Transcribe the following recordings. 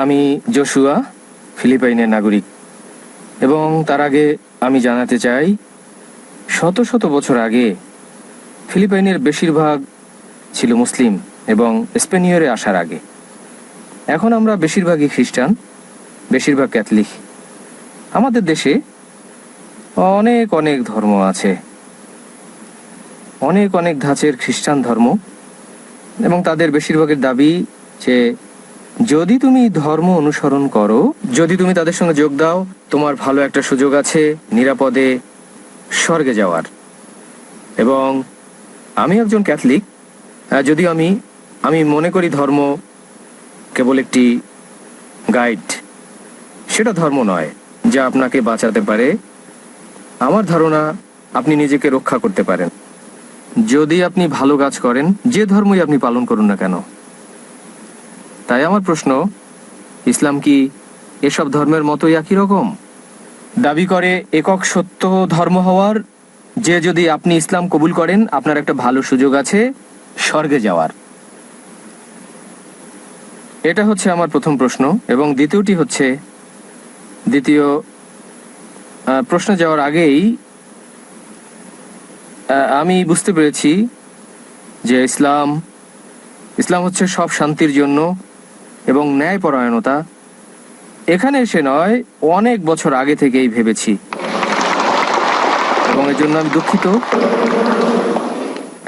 আমি জোশুয়া, ফিলিপাইনের নাগরিক, এবং তার আগে আমি জানাতে চাই, শত শত বছর আগে ফিলিপাইনের বেশিরভাগ ছিল মুসলিম এবং স্পেনীয়রে আসার আগে। এখন আমরা বেশিরভাগই খ্রিস্টান, বেশিরভাগ ক্যাথলিক। আমাদের দেশে অনেক অনেক ধর্ম আছে, অনেক অনেক ধাঁচের খ্রিস্টান ধর্ম, এবং তাদের বেশিরভাগের দাবি যে যদি তুমি ধর্ম অনুসরণ করো, যদি তুমি তাদের সঙ্গে যোগ দাও, তোমার ভালো একটা সুযোগ আছে নিরাপদে স্বর্গে যাওয়ার। এবং আমি একজন ক্যাথলিক, যদিও আমি মনে করি ধর্ম কেবল একটি গাইড, সেটা ধর্ম নয় যা আপনাকে বাঁচাতে পারে। আমার ধারণা আপনি নিজেকে রক্ষা করতে পারেন যদি আপনি ভালো কাজ করেন, যে ধর্মই আপনি পালন করুন না কেন। তাই আমার প্রশ্ন, ইসলাম কি এসব ধর্মের মতোই একই রকম দাবি করে একক সত্য ধর্ম হওয়ার, যে যদি আপনি ইসলাম কবুল করেন আপনার একটা ভালো সুযোগ আছে স্বর্গে যাওয়ার? এটা হচ্ছে আমার প্রথম প্রশ্ন। এবং দ্বিতীয় প্রশ্ন যাওয়ার আগেই আমি বুঝতে পেরেছি যে ইসলাম হচ্ছে সব শান্তির জন্য এবং ন্যায়পরায়ণতা। এখানে এসে নয়, অনেক বছর আগে থেকেই ভেবেছি, এবং এর জন্য আমি দুঃখিত।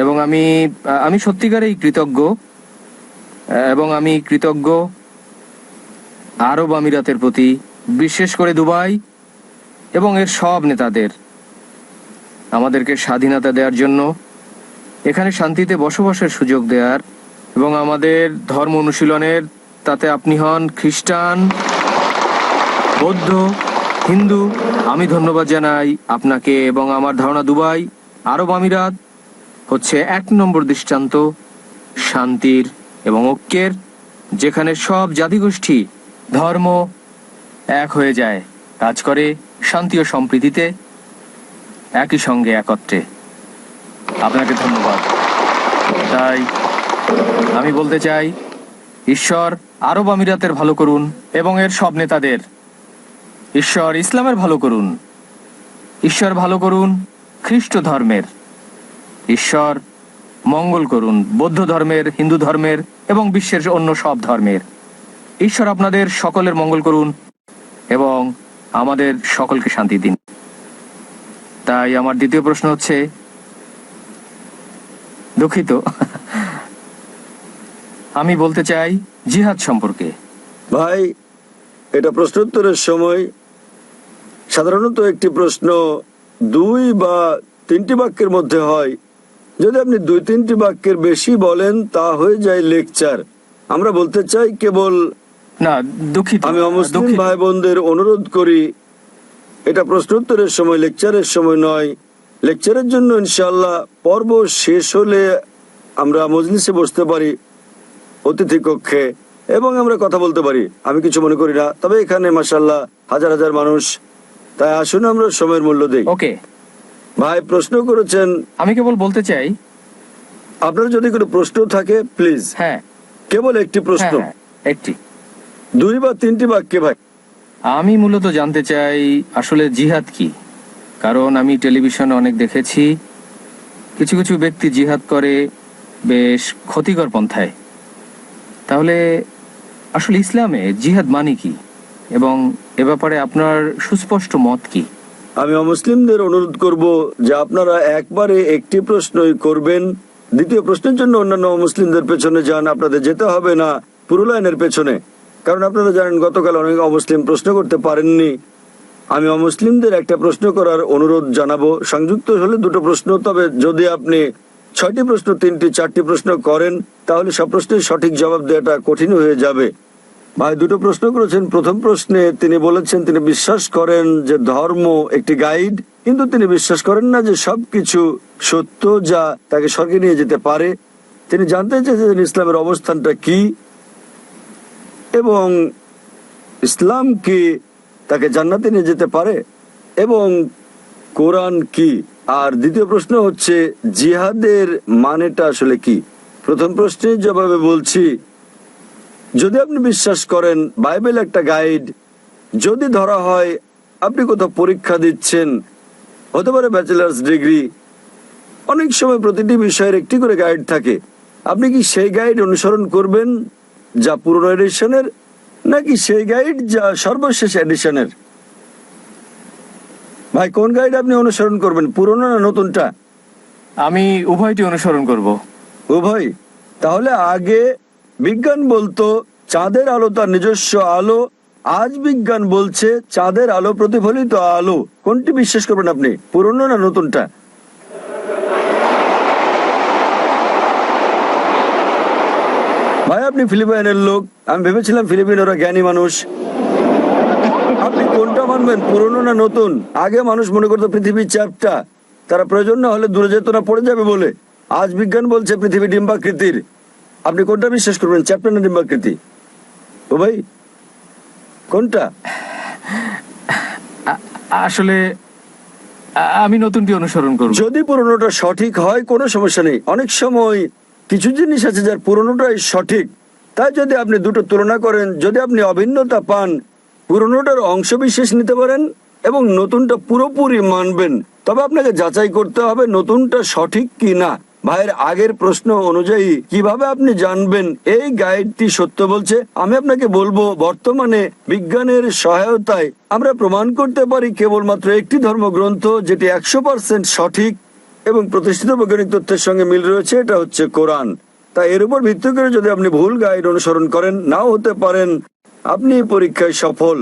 এবং আমি সত্যিকারেই কৃতজ্ঞ, এবং আমি কৃতজ্ঞ আরব আমিরাতের প্রতি, বিশেষ করে দুবাই এবং এর সব নেতাদের, আমাদেরকে স্বাধীনতা দেওয়ার জন্য, এখানে শান্তিতে বসবাসের সুযোগ দেওয়ার এবং আমাদের ধর্ম অনুশীলনের, তাতে আপনি হন খ্রিস্টান, বৌদ্ধ, হিন্দু। আমি ধন্যবাদ জানাই আপনাকে। এবং আমার ধারণা দুবাই, আরব আমিরাত হচ্ছে 1 নম্বর দৃষ্টান্ত শান্তির এবং ঐক্যের, যেখানে সব জাতিগোষ্ঠী, ধর্ম এক হয়ে যায়, কাজ করে শান্তি ও সম্প্রীতিতে, একই সঙ্গে একত্রে। আপনাকে ধন্যবাদ। তাই আমি বলতে চাই, ঈশ্বর আরব আমিরাতের ভালো করুন এবং এর সব নেতাদের। ঈশ্বর ইসলামের ভালো করুন, ঈশ্বর ভালো করুন খ্রিস্ট ধর্মের, ঈশ্বর মঙ্গল করুন বৌদ্ধ ধর্মের, হিন্দু ধর্মের এবং বিশ্বের অন্য সব ধর্মের। ঈশ্বর আপনাদের সকলের মঙ্গল করুন এবং আমাদের সকলকে শান্তি দিন। তাই আমার দ্বিতীয় প্রশ্ন হচ্ছে, দুঃখিত, আমি বলতে চাই জিহাদ সম্পর্কে। ভাই, এটা প্রশ্নোত্তরের সময়। সাধারণত একটি প্রশ্ন 2 বা 3টি বাক্যের মধ্যে হয়। যদি আপনি 2-3টি বাক্যের বেশি বলেন তা হয়ে যায় লেকচার। আমরা বলতে চাই কেবল, না দুঃখিত, আমি অমুসলিম ভাই বোনদের অনুরোধ করি, এটা প্রশ্নোত্তরের সময়, লেকচারের সময় নয়। লেকচারের জন্য ইনশাআল্লাহ পর্ব শেষ হলে আমরা মজলিসে বসতে পারি, অতিথি কক্ষে, এবং আমরা কথা বলতে পারি। আমি কিছু মনে করি না। তবে এখানে মাশাআল্লাহ হাজার হাজার মানুষ, তাই আসুন আমরা সময়ের মূল্য দেই। ওকে ভাই প্রশ্ন করেছেন, আমি কেবল বলতে চাই, আপনার যদি কোনো প্রশ্ন থাকে প্লিজ। হ্যাঁ, কেবল একটি প্রশ্ন, একটি, 2 বা 3টি বাক্যে। ভাই, আমি মূলত জানতে চাই আসলে জিহাদ কি। কারণ আমি টেলিভিশনে অনেক দেখেছি কিছু কিছু ব্যক্তি জিহাদ করে বেশ ক্ষতিকর পন্থায়। তাহলে আসলে ইসলামে জিহাদ মানে কি, এবং এ ব্যাপারে আপনার সুস্পষ্ট মত কি? আমি অমুসলিমদের অনুরোধ করব যে আপনারা একবারে একটি প্রশ্নই করবেন। দ্বিতীয় প্রশ্নের জন্য অন্যান্য অমুসলিমদের পেছনে যান, আপনাদের যেতে হবে না পুরো লাইনের পেছনে। কারণ আপনারা জানেন গতকাল অনেক অমুসলিম প্রশ্ন করতে পারেননি। আমি অমুসলিমদের একটা প্রশ্ন করার অনুরোধ জানাবো, সংযুক্ত হলে 2টো প্রশ্ন। তবে যদি আপনি 6টি প্রশ্ন, 3টি, 4টি প্রশ্ন করেন তাহলে সব প্রশ্নের সঠিক জবাব দেওয়াটা কঠিন হয়ে যাবে। ভাই 2টো প্রশ্ন করেছেন। প্রথম প্রশ্নে তিনি বলেছেন তিনি বিশ্বাস করেন যে ধর্ম একটি গাইড, কিন্তু তিনি বিশ্বাস করেন না যে সবকিছু সত্য যা তাকে স্বর্গে নিয়ে যেতে পারে। তিনি জানতে চেয়েছেন ইসলামের অবস্থানটা কি এবং ইসলাম কি তাকে জান্নাতে নিয়ে যেতে পারে, এবং কোরআন কি। আর দ্বিতীয় প্রশ্ন হচ্ছে জিহাদের মানেটা আসলে কি। প্রথম প্রশ্নের জবাবে বলছি, যদি আপনি বিশ্বাস করেন বাইবেল একটা গাইড, যদি ধরা হয় আপনি কোথাও পরীক্ষা দিচ্ছেন, হতে পারে ব্যাচেলার্স ডিগ্রি, অনেক সময় প্রতিটি বিষয়ের একটি করে গাইড থাকে, আপনি কি সেই গাইড অনুসরণ করবেন যা পুরনো এডিশনের, নাকি সেই গাইড যা সর্বশেষ এডিশনের? ভাই, কোন গাইড আপনি অনুসরণ করবেন, পুরনো না নতুনটা? আমি উভয়টি অনুসরণ করব। উভয়। তাহলে আগে বিজ্ঞান বলতো চাঁদের আলো তার নিজস্ব আলো, আজ বিজ্ঞান বলছে চাঁদের আলো প্রতিফলিত আলো। কোনটি বিশ্বাস করবেন আপনি, পুরনো না নতুনটা? ভাই, আপনি ফিলিপাইনের লোক, আমি ভেবেছিলাম ফিলিপিনোরা জ্ঞানী মানুষ। আপনি কোনটা মানবেন, পুরনো না নতুন? আগে মানুষ মনে করতো পৃথিবী চ্যাপ্টা, তারা প্রয়োজন না হলে দূরে যেত না, পড়ে যাবে বলে। আজ বিজ্ঞান বলছে পৃথিবী ডিম্বাকৃতির। আপনি কোনটা বিশ্বাস করবেন, চ্যাপ্টা না ডিম্বাকৃতি? ও ভাই, কোনটা? আসলে আমি নতুনটি অনুসরণ করব। যদি পুরনোটা সঠিক হয় কোনো সমস্যা নেই। অনেক সময় কিছু জিনিস আছে যার পুরনোটাই সঠিক, তাই যদি আপনি দুটো তুলনা করেন, যদি আপনি অভিন্নতা পান, পুরনোটার অংশ বিশেষ নিতে পারেন এবং নতুনটা পুরোপুরি মানবেন। তবে আপনাকে যাচাই করতে হবে নতুনটা সঠিক কি না। ভাইয়ের আগের প্রশ্ন অনুযায়ী কিভাবে আপনি জানবেন এই গাইডটি সত্য বলছে? আমি আপনাকে বলবো, বর্তমানে বিজ্ঞানের সহায়তায় আমরা প্রমাণ করতে পারি কেবলমাত্র একটি ধর্মগ্রন্থ যেটি 100% সঠিক এবং প্রতিষ্ঠিত বৈজ্ঞানিক তথ্যের সঙ্গে মিল রয়েছে, এটা হচ্ছে কোরআন। তাই এর উপর ভিত্তি করে যদি আপনি ভুল গাইড অনুসরণ করেন, নাও হতে পারেন আপনি পরীক্ষায় সফল।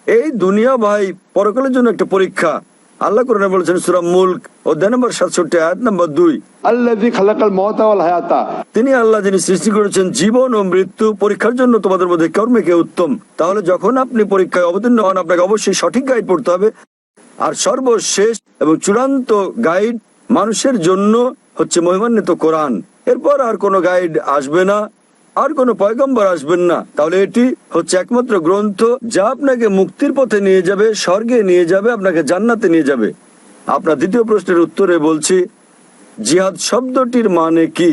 এই দুনিয়া ভাই পরকালের জন্য একটা পরীক্ষা। আল্লাহ কোরআনে বলেছেন সূরা মুলক অধ্যায় নম্বর 67 আয়াত নম্বর 2, আল্লাযী খালাকাল মাউতা ওয়াল হায়াতা, তিনি আল্লাহ যিনি সৃষ্টি করেছেন জীবন ও মৃত্যু পরীক্ষার জন্য তোমাদের মধ্যে কর্মে কে উত্তম। তাহলে যখন আপনি পরীক্ষায় অবতীর্ণ হন, আপনাকে অবশ্যই সঠিক গাইড পড়তে হবে। আর সর্বশেষ এবং চূড়ান্ত গাইড মানুষের জন্য হচ্ছে মহিমান্বিত কোরআন। এরপর আর কোনো গাইড আসবে না, আর কোনো পয়গম্বর আসবেন না। তাহলে এটি হচ্ছে একমাত্র গ্রন্থ যা আপনাকে মুক্তির পথে নিয়ে যাবে, স্বর্গে নিয়ে যাবে, আপনাকে জান্নাতে নিয়ে যাবে। আপনার দ্বিতীয় প্রশ্নের উত্তরে বলছি, জিহাদ শব্দটির মানে কি?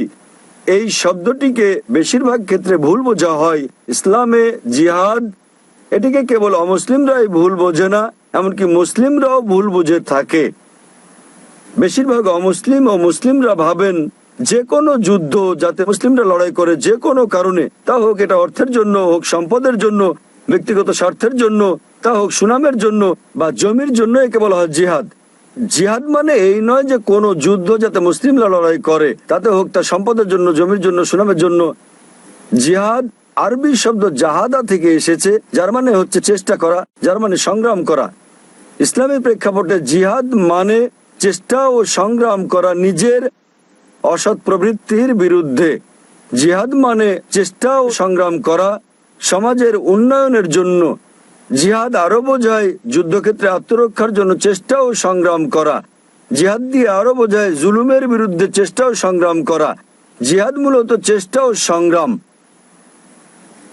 এই শব্দটিকে বেশিরভাগ ক্ষেত্রে ভুল বোঝা হয়। ইসলামে জিহাদ এটিকে কেবল অমুসলিমরাই ভুল বোঝে না, এমনকি মুসলিমরাও ভুল বুঝে থাকে। বেশিরভাগ অমুসলিম ও মুসলিমরা ভাবেন যে কোনো যুদ্ধ যাতে মুসলিমরা লড়াই করে যে কোনো কারণে, তা হোক এটা অর্থের জন্য, হোক সম্পদের জন্য, ব্যক্তিগত স্বার্থের জন্য, তা হোক সুনামের জন্য বা জমির জন্য, একে বলা হয় জিহাদ। জিহাদ মানে এই নয় যে কোনো যুদ্ধ যাতে মুসলিমরা লড়াই করে, তাতে হোক তা সম্পদের জন্য, জমির জন্য, সুনামের জন্য। জিহাদ আরবি শব্দ জাহাদা থেকে এসেছে, যার মানে হচ্ছে চেষ্টা করা, যার মানে সংগ্রাম করা। ইসলামী প্রেক্ষাপটে জিহাদ মানে চেষ্টা ও সংগ্রাম করা নিজের অসৎ প্রবৃত্তির বিরুদ্ধে। জিহাদ মানে চেষ্টা ও সংগ্রাম করা সমাজের উন্নয়নের জন্য। জিহাদ আরো বোঝায় যুদ্ধক্ষেত্রে আত্মরক্ষার জন্য চেষ্টা ও সংগ্রাম করা। জিহাদ দিয়ে আরো বোঝায় জুলুমের বিরুদ্ধে চেষ্টা ও সংগ্রাম করা। জিহাদ মূলত চেষ্টা ও সংগ্রাম।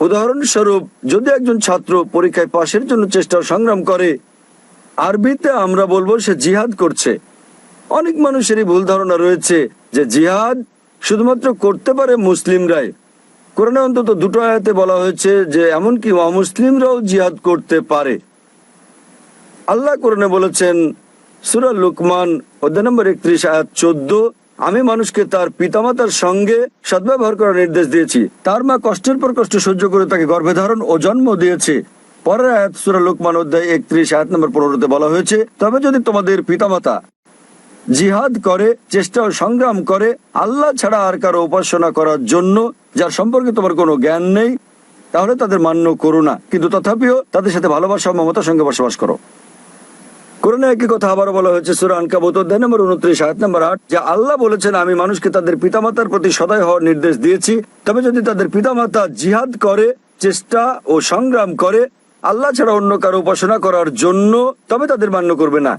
উদাহরণস্বরূপ, যদি একজন ছাত্র পরীক্ষায় পাশের জন্য চেষ্টা ও সংগ্রাম করে, আরবিতে আমরা বলবো সে জিহাদ করছে। অনেক মানুষেরই ভুল ধারণা রয়েছে যে জিহাদ শুধুমাত্র করতে পারে মুসলিমরাই। কোরআনে অন্তত দুটো আয়াতে বলা হয়েছে যে এমনকি অমুসলিমরাও জিহাদ করতে পারে। আল্লাহ কোরআনে বলেছেন সূরা লুকমান অধ্যায় নম্বর 31 আয়াত 14, আমি মানুষকে তার পিতামাতার সঙ্গে সদ্ব্যবহার করার নির্দেশ দিয়েছি। তার মা কষ্টের পর কষ্ট সহ্য করে তাকে গর্ভে ধারণ ও জন্ম দিয়েছে। পরের আয়াত সূরা লুকমান অধ্যায় 31 আয়াত নম্বর 15 বলা হয়েছে, তবে যদি তোমাদের পিতামাতা জিহাদ করে, চেষ্টা ও সংগ্রাম করে আল্লাহ ছাড়া আর কারো উপাসনা করার জন্য যার সম্পর্কে তোমার কোনো জ্ঞান নেই, তাহলে তাদের মান্য করো না, কিন্তু তথাপিও তাদের সাথে ভালোবাসা ও মমতার সঙ্গে বসবাস করো। কোরআনে একই কথা আবারও বলা হয়েছে সূরা আনকাবুত অধ্যায় নম্বর 29 আয়াত নম্বর 8, যে আল্লাহ বলেছেন আমি মানুষকে তাদের পিতামাতার প্রতি সদয় হওয়ার নির্দেশ দিয়েছি, তবে যদি তাদের পিতামাতা জিহাদ করে, চেষ্টা ও সংগ্রাম করে আল্লাহ ছাড়া অন্য কারো উপাসনা করার জন্য, তবে তাদের মান্য করবে না।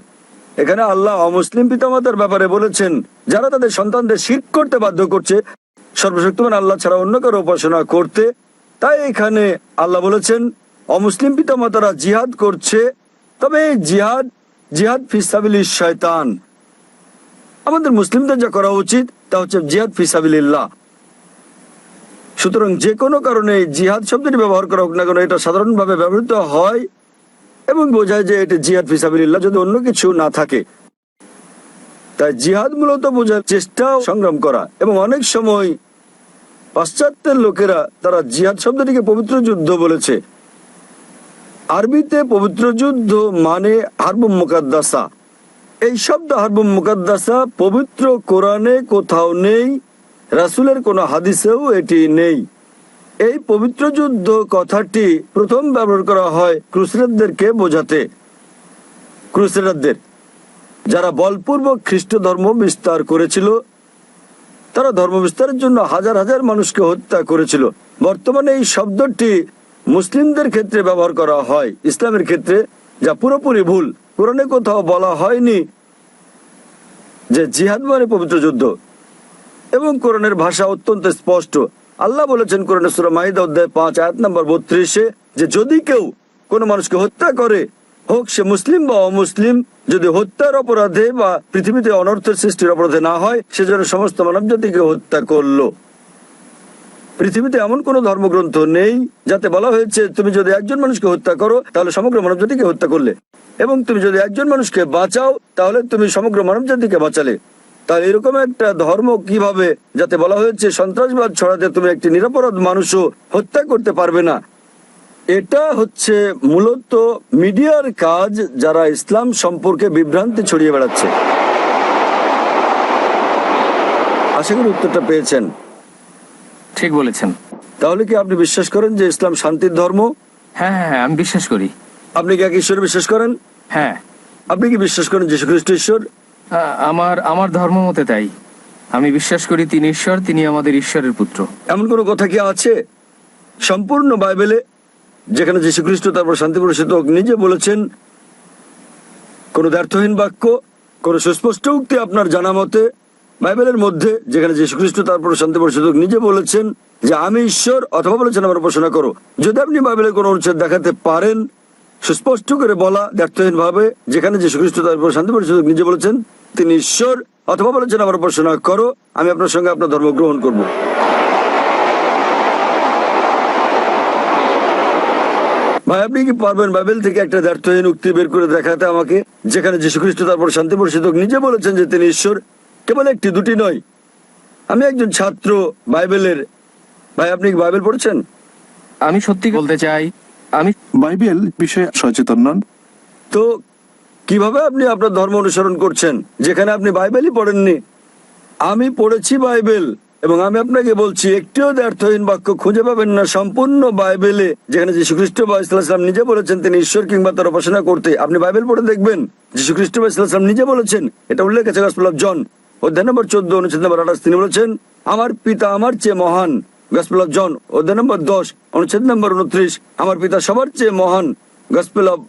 এখানে আল্লাহ অমুসলিম পিতামাতার ব্যাপারে বলেছেন যারা তাদের সন্তানদের শিরক করতে বাধ্য করছে সর্বশক্তিমান আল্লাহ ছাড়া অন্য কারো উপাসনা করতে। তাই এখানে আল্লাহ বলেছেন অমুসলিম পিতামাতারা জিহাদ করছে, তবে এই জিহাদ ফি সাবিলিশ শয়তান। আমাদের মুসলিমদের যা করা উচিত তা হচ্ছে জিহাদ ফি সাবিলিল্লাহ। সুতরাং যে কোনো কারণে জিহাদ শব্দটি ব্যবহার করা হোক না কেন, এটা সাধারণভাবে ব্যবহৃত হয় এবং বোঝায় যে এটা জিহাদ ফিসাবিলিল্লাহ যদি অন্য কিছু না থাকে। তাই জিহাদ মূলত বোঝার চেষ্টা, সংগ্রাম করা। এবং অনেক সময় পাশ্চাত্যের লোকেরা তারা জিহাদ শব্দটিকে পবিত্র যুদ্ধ বলেছে। আরবিতে পবিত্র যুদ্ধ মানে হারবুম মুকাদ্দাসা। এই শব্দ হারবুম মুকাদ্দাসা পবিত্র কোরআনে কোথাও নেই, রাসূলের কোনো হাদিসেও এটি নেই। এই পবিত্র যুদ্ধ কথাটি প্রথম ব্যবহার করা হয় ক্রুসেডারদেরকে বোঝাতে। ক্রুসেডারদের যারা বলপূর্বক খ্রিস্ট ধর্ম বিস্তার করেছিল, তারা ধর্ম বিস্তারের জন্য হাজার হাজার মানুষকে হত্যা করেছিল। বর্তমানে এই শব্দটি মুসলিমদের ক্ষেত্রে ব্যবহার করা হয় ইসলামের ক্ষেত্রে, যা পুরোপুরি ভুল। কোরআনে কোথাও বলা হয়নি যে জিহাদ মানে পবিত্র যুদ্ধ, এবং কোরআনের ভাষা অত্যন্ত স্পষ্ট। আল্লাহ বলেছেন কোরআনের সূরা মাইদা অধ্যায় 5 আয়াত নম্বর 32 যে যদি কেউ কোনো মানুষকে হত্যা করে, হোক সে মুসলিম বা অমুসলিম, যদি হত্যার অপরাধে বা পৃথিবীতে অনর্থের সৃষ্টির অপরাধে না হয়, সেজন্য সমস্ত মানব জাতিকে হত্যা করলো। পৃথিবীতে এমন কোন ধর্মগ্রন্থ নেই যাতে বলা হয়েছে তুমি যদি একজন মানুষকে হত্যা করো তাহলে সমগ্র মানব জাতিকে হত্যা করলে, এবং তুমি যদি একজন মানুষকে বাঁচাও তাহলে তুমি সমগ্র মানব জাতিকে বাঁচালে। তাহলে এরকম একটা ধর্ম কিভাবে, যাতে বলা হয়েছে সন্ত্রাসবাদ ছড়াতে তুমি একটি নিরপরাধ মানুষও হত্যা করতে পারবে না? এটা হচ্ছে মূলত মিডিয়ার কাজ, যারা ইসলাম সম্পর্কে বিভ্রান্তি ছড়িয়ে বেড়াচ্ছে। আশা করি উত্তরটা পেয়েছেন। ঠিক বলেছেন। তাহলে কি আপনি বিশ্বাস করেন যে ইসলাম শান্তির ধর্ম? হ্যাঁ হ্যাঁ হ্যাঁ, আমি বিশ্বাস করি। আপনি কি এক ঈশ্বর বিশ্বাস করেন? হ্যাঁ। আপনি কি বিশ্বাস করেন যীশু খ্রিস্ট ঈশ্বর? আমার ধর্ম মতে তাই। আমি বিশ্বাস করি তিনি ঈশ্বর, তিনি আমাদের ঈশ্বরের পুত্র। এমন কোনো কথা কি আছে সম্পূর্ণ বাইবেলে যেখানে যীশু খ্রিস্ট তারপর শান্তি প্রসাদ নিজে বলেছেন, কোন দ্ব্যর্থহীন বাক্য, কোন সুস্পষ্ট উক্তি আপনার জানা মতে বাইবেলের মধ্যে যেখানে যীশু খ্রিস্ট তারপর শান্তি প্রসাদ নিজে বলেছেন যে আমি ঈশ্বর, অথবা বলেছেন আমার উপাসনা করো? যদি আপনি বাইবেলের কোন অনুচ্ছেদ দেখাতে পারেন সুস্পষ্ট করে বলা দ্ব্যর্থহীন ভাবে, যেখানে যীশু খ্রিস্ট তারপর শান্তি প্রসাদ নিজে বলেছেন তিনি ঈশ্বর, অথবা বলেছেন আমার উপাসনা করো, আমি আপনার সঙ্গে আপনার ধর্ম গ্রহণ করব। ভাই, আপনি কি পারবেন বাইবেল থেকে একটা দ্ব্যর্থহীন উক্তি বের করে দেখাতে আমাকে, যেখানে যীশু খ্রিস্ট তারপর শান্তি প্রসাদ নিজে বলেছেন যে তিনি ঈশ্বর? কেবল একটি, দুটি নয়। আমি একজন ছাত্র বাইবেলের। ভাই, আপনি কি বাইবেল পড়েছেন? আমি সত্যি বলতে চাই, আমি বাইবেল বিষয়ে সচেতন নন। তো কিভাবে আপনি আপনার ধর্ম অনুসরণ করছেন যেখানে আপনি বাইবেলই পড়েননি? আমি পড়েছি বাইবেল, এবং আমি আপনাকে বলছি একটিও দ্ব্যর্থহীন বাক্য খুঁজে পাবেন না সম্পূর্ণ বাইবেলে যেখানে যীশু খ্রিস্ট বা ইসলাম নিজে বলেছেন তিনি ঈশ্বর কিংবা তার উপাসনা করতে। আপনি বাইবেল পড়ে দেখবেন যীশু খ্রিস্ট বা ইসলাম নিজে বলেছেন, এটা উল্লেখ আছে গসপেল অফ জন অধ্যায় নম্বর 14 অনুচ্ছেদ নম্বর 28। তিনি বলেছেন আমার পিতা আমার চেয়ে মহান। গসপেল অফ জন অধ্যায় নম্বর 10 অনুচ্ছেদ নম্বর 29। আমার পিতা সবার চেয়ে মহান। গসপেল অফ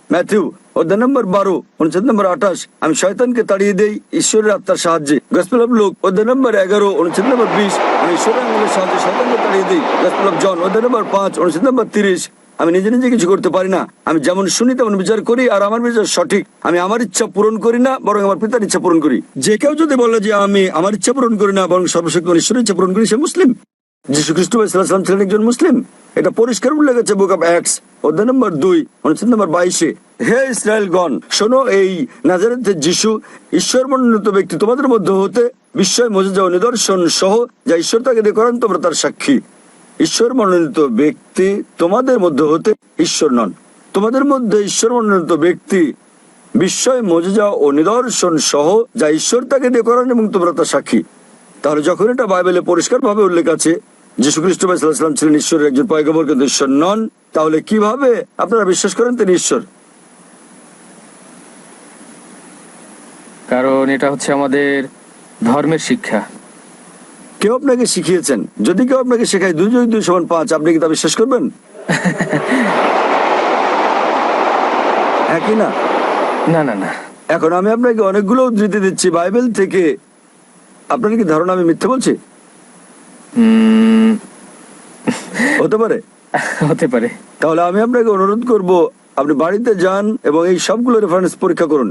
ম্যাথিউ অধ্যায় নম্বর 12 অনুচ্ছেদ নম্বর 28। আমি শয়তানকে তাড়িয়ে দেই ঈশ্বরের আত্মার সাহায্যে। গসপেল অফ লুক অধ্যায় নম্বর 11 অনুচ্ছেদ নম্বর 20। আমি ঈশ্বরের আঙ্গুলের সাহায্যে শয়তানকে তাড়িয়ে দেই। গসপেল অফ জন অধ্যায় নম্বর 5 অনুচ্ছেদ নম্বর 30। আমি নিজে নিজে কিছু করতে পারি না, আমি যেমন শুনি তেমন বিচার করি, আর আমার বিচার সঠিক। আমি আমার ইচ্ছা পূরণ করি না, বরং আমার পিতার ইচ্ছা পূরণ করি। যে কেউ যদি বলে যে আমি আমার ইচ্ছা পূরণ করি না বরং সর্বশক্তিমান ঈশ্বরের ইচ্ছা পূরণ করি, সে মুসলিম। যীশু খ্রিস্ট ইসলাম ছিলেন একজন মুসলিম, এটা পরিষ্কার উল্লেখ আছে বুক অফ অ্যাক্টস অধ্যায় নম্বর 2 অনুচ্ছেদ নম্বর 22। হে ইসরায়েলগণ, শোনো, এই নাজারেথের যীশু ঈশ্বর মনোনীত ব্যক্তি তোমাদের মধ্যে হতে বিস্ময় মজেজা ও নিদর্শন সহ যা ঈশ্বর তাকে দিয়ে করেন, তোমরা তার সাক্ষী। ঈশ্বর মনোনীত ব্যক্তি তোমাদের মধ্যে হতে ঈশ্বর নন, তোমাদের মধ্যে ঈশ্বর মনোনীত ব্যক্তি বিস্ময় মজেজা ও নিদর্শন সহ যা ঈশ্বর তাকে দিয়ে করেন এবং তোমরা তার সাক্ষী। তাহলে যখন এটা বাইবেলে পরিষ্কার ভাবে উল্লেখ আছে যীশু খ্রিস্ট ইসলাম ছিলেন ঈশ্বরের একজন পয়গম্বর কিন্তু ঈশ্বর নন, তাহলে কিভাবে আপনারা বিশ্বাস করেন তিনি ঈশ্বর? কারণ এটা হচ্ছে আমাদের ধর্মের শিক্ষা। কেউ আপনাকে শিখিয়েছেন? যদি কেউ আপনাকে শেখায় 2 + 2 = 5, আপনি কি তা বিশ্বাস করবেন? হ্যাঁ কি না? না না না। এখন আমি আপনাকে অনেকগুলো উদ্ধৃতি দিচ্ছি বাইবেল থেকে, আপনার কি ধারণা আমি মিথ্যে বলছি? হতে পারে। হতে পারে। তাহলে আমি আপনাকে অনুরোধ করব আপনি বাড়িতে যান এবং এই সবগুলো রেফারেন্স পরীক্ষা করুন।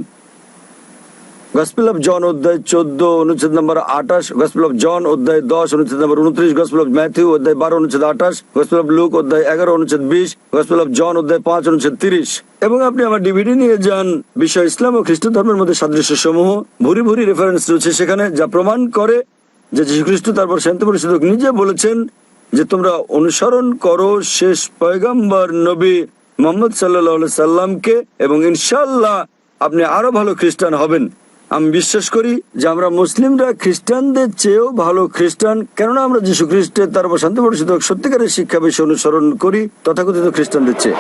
গসপেল অফ জন অধ্যায় 14 অনুচ্ছেদ নম্বর 28, গসপেল অফ জন অধ্যায় 10 অনুচ্ছেদ নম্বর 29, গসপেল অফ ম্যাথিউ অধ্যায় 12 অনুচ্ছেদ 28, গসপেল অফ লুক অধ্যায় 11 অনুচ্ছেদ 20, গসপেল অফ জন অধ্যায় 5 অনুচ্ছেদ 30। এবং আপনি আমার ডিভিডি নিয়ে যান, বিষয় ইসলাম ও খ্রিস্ট ধর্মের মধ্যে সাদৃশ্য সমূহ, ভুরি ভুরি রেফারেন্স রয়েছে সেখানে, যা প্রমাণ করে যে যীশু খ্রিস্ট তারপর শান্তি পরিষদক নিজে বলেছেন যে তোমরা অনুসরণ করো শেষ পয়গম্বর নবী মোহাম্মদ সাল্লাল্লাহু সাল্লামকে, এবং ইনশাআল্লাহ আপনি আরো ভালো খ্রিস্টান হবেন। আমি বিশ্বাস করি যে আমরা মুসলিমরা খ্রিস্টানদের চেয়েও ভালো খ্রিস্টান, কেননা আমরা যীশু খ্রিস্টের তারপর শান্তি পরিষদক সত্যিকারের শিক্ষা বিষয় অনুসরণ করি তথাকথিত খ্রিস্টানদের চেয়ে।